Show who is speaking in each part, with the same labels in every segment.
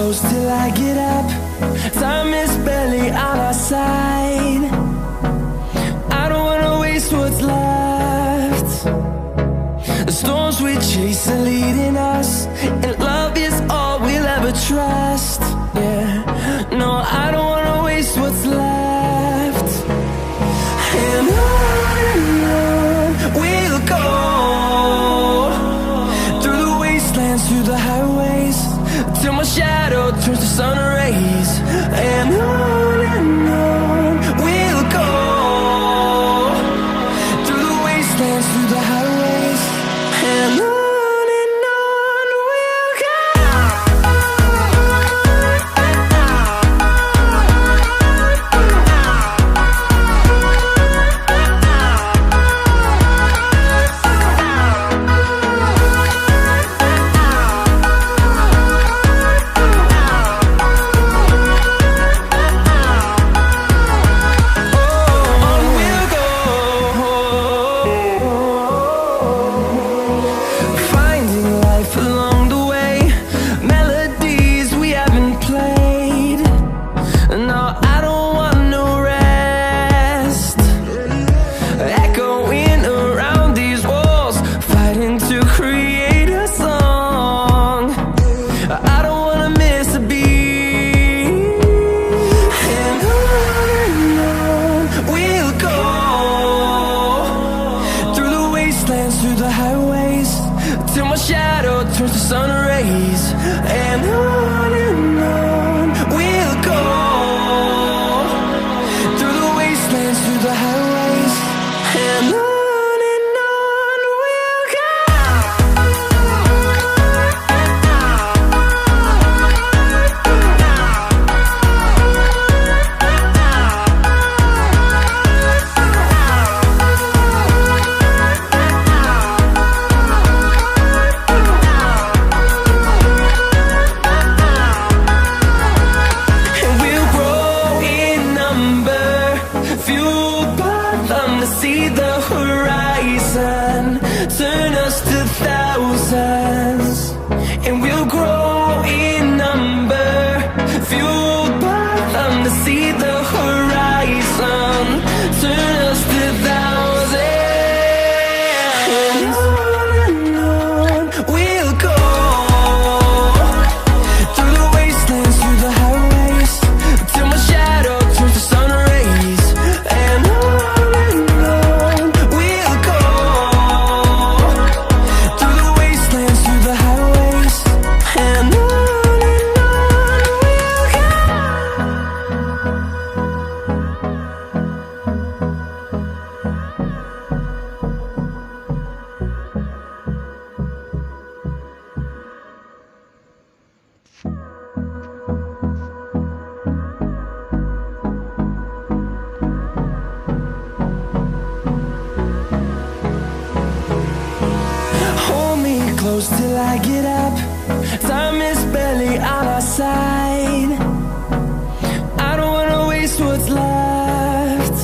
Speaker 1: close till I get up. Time is barely on our side. I don't wanna waste what's left. The storms we chase are leading us, and love is all we'll ever trust. Yeah, no, I don't wanna waste what's left. And on we'll go, through the wastelands, through the highways, till my shadow turns to sun rays. And on we'll go, through the wastelands, through the highways, and on. Through the highways, till my shadow turns to sun rays. And on we'll go, through the wastelands, through the highways, and on. See the horizon, turn us to thousands, and we'll grow in number, fueled by them. To see the horizon, turn us to thousands, and on we'll go, through the wastelands, through the highways, till my shadow turns to sun rays. And close till I get up. Time is barely on our side. I don't wanna waste what's left.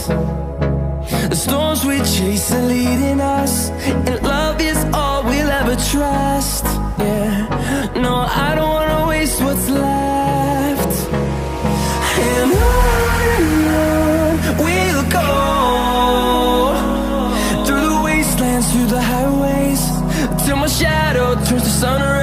Speaker 1: The storms we chase are leading us, and love is all we'll ever trust. Yeah, no, I don't wanna waste what's left. And on we'll go, through the wastelands, through the highways, till my shadow turns to sun rays.